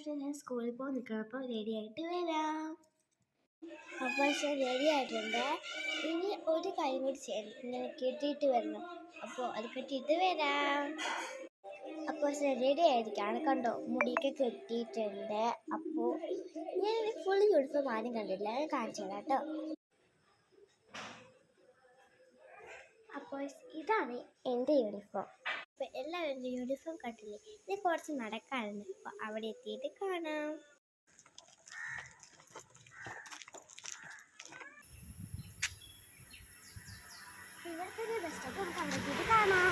Front ഞാൻ സ്കൂളിൽ പോകാൻ നിൽക്കണം. അപ്പോൾ റെഡി ആയിട്ട് വരാം. അപ്പോൾ റെഡി ആയിട്ടുണ്ട്. ഇനി ഒരു കാര്യം കൂടി ചെയ്യണം, ഇങ്ങനെ കെട്ടിയിട്ട് വരണം. അപ്പോൾ അത് കെട്ടിയിട്ട് വരാം. അപ്പോൾ റെഡി ആയിരിക്കുകയാണ്. കണ്ടോ, മുടിയൊക്കെ കെട്ടിയിട്ടുണ്ട്. അപ്പോൾ ഞാൻ ഫുൾ യൂണിഫോം ആരും കണ്ടില്ല, ഞാൻ കാണിച്ചു തരാം കേട്ടോ. അപ്പോൾ ഇതാണ് എൻ്റെ യൂണിഫോം. അപ്പോൾ എല്ലാവരും യൂണിഫോം കണ്ടില്ലേ? ഇത് കുറച്ച് നടക്കാനുണ്ട്. അപ്പോൾ അവിടെ എത്തിയിട്ട് കാണാം. ഇവിടുത്തെ ബസ് സ്റ്റോപ്പ് കണ്ടെത്തിയിട്ട് കാണാം.